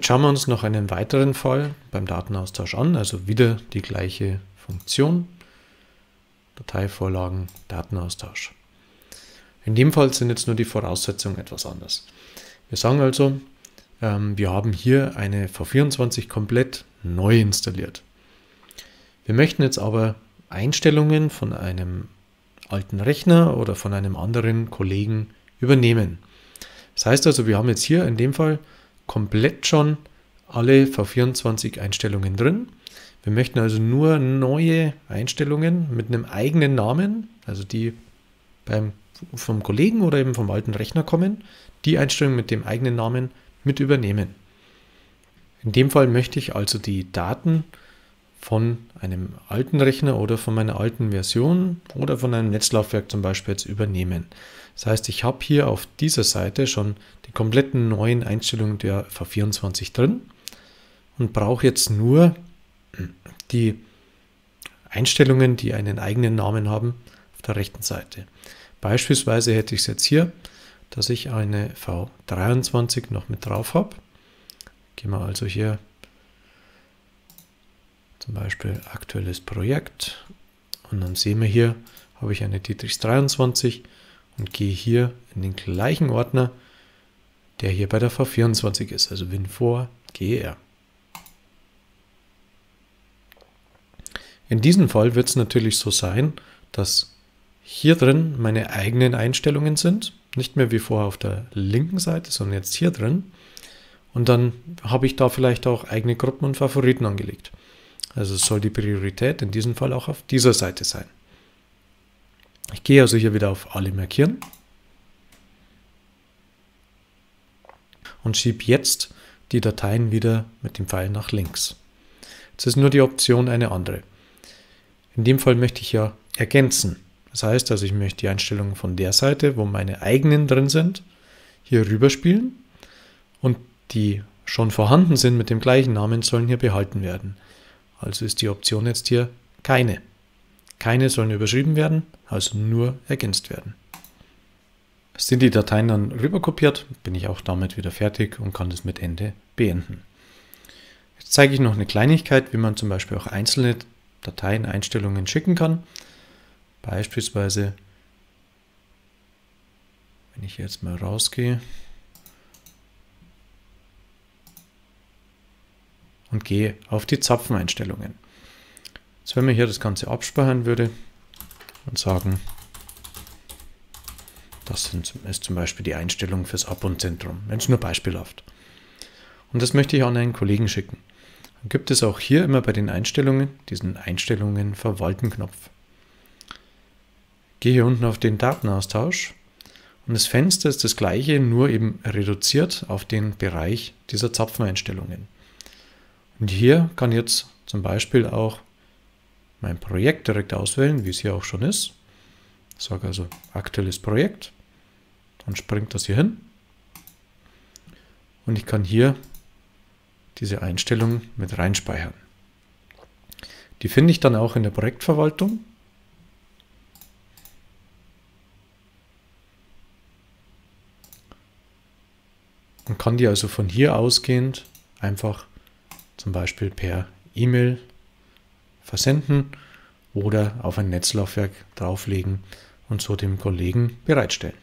Jetzt schauen wir uns noch einen weiteren Fall beim Datenaustausch an, also wieder die gleiche Funktion, Dateivorlagen, Datenaustausch. In dem Fall sind jetzt nur die Voraussetzungen etwas anders. Wir sagen also, wir haben hier eine V24 komplett neu installiert. Wir möchten jetzt aber Einstellungen von einem alten Rechner oder von einem anderen Kollegen übernehmen. Das heißt also, wir haben jetzt hier in dem Fall komplett schon alle V24 Einstellungen drin. Wir möchten also nur neue Einstellungen mit einem eigenen Namen, also die vom Kollegen oder eben vom alten Rechner kommen, die Einstellungen mit dem eigenen Namen mit übernehmen. In dem Fall möchte ich also die Daten von einem alten Rechner oder von meiner alten Version oder von einem Netzlaufwerk zum Beispiel jetzt übernehmen. Das heißt, ich habe hier auf dieser Seite schon die kompletten neuen Einstellungen der V24 drin und brauche jetzt nur die Einstellungen, die einen eigenen Namen haben, auf der rechten Seite. Beispielsweise hätte ich es jetzt hier, dass ich eine V23 noch mit drauf habe. Gehen wir also hier zum Beispiel aktuelles Projekt und dann sehen wir hier, habe ich eine Dietrichs 23 und gehe hier in den gleichen Ordner, der hier bei der V24 ist, also Win4 GER. In diesem Fall wird es natürlich so sein, dass hier drin meine eigenen Einstellungen sind, nicht mehr wie vorher auf der linken Seite, sondern jetzt hier drin. Und dann habe ich da vielleicht auch eigene Gruppen und Favoriten angelegt. Also soll die Priorität in diesem Fall auch auf dieser Seite sein. Ich gehe also hier wieder auf Alle markieren und schiebe jetzt die Dateien wieder mit dem Pfeil nach links. Jetzt ist nur die Option eine andere. In dem Fall möchte ich ja ergänzen. Das heißt also, ich möchte die Einstellungen von der Seite, wo meine eigenen drin sind, hier rüberspielen und die schon vorhanden sind mit dem gleichen Namen sollen hier behalten werden. Also ist die Option jetzt hier keine. Keine sollen überschrieben werden, also nur ergänzt werden. Sind die Dateien dann rüberkopiert, bin ich auch damit wieder fertig und kann das mit Ende beenden. Jetzt zeige ich noch eine Kleinigkeit, wie man zum Beispiel auch einzelne Dateien, Einstellungen schicken kann. Beispielsweise, wenn ich jetzt mal rausgehe und gehe auf die Zapfeneinstellungen. Jetzt, wenn man hier das Ganze abspeichern würde und sagen, das ist zum Beispiel die Einstellung fürs Ab- und Zentrum, wenn es nur beispielhaft. Und das möchte ich an einen Kollegen schicken. Dann gibt es auch hier immer bei den Einstellungen diesen Einstellungen verwalten Knopf. Gehe hier unten auf den Datenaustausch und das Fenster ist das gleiche, nur eben reduziert auf den Bereich dieser Zapfeneinstellungen. Und hier kann jetzt zum Beispiel auch mein Projekt direkt auswählen, wie es hier auch schon ist. Ich sage also aktuelles Projekt, dann springt das hier hin und ich kann hier diese Einstellung mit reinspeichern. Die finde ich dann auch in der Projektverwaltung. Und kann die also von hier ausgehend einfach zum Beispiel per E-Mail versenden oder auf ein Netzlaufwerk drauflegen und so dem Kollegen bereitstellen.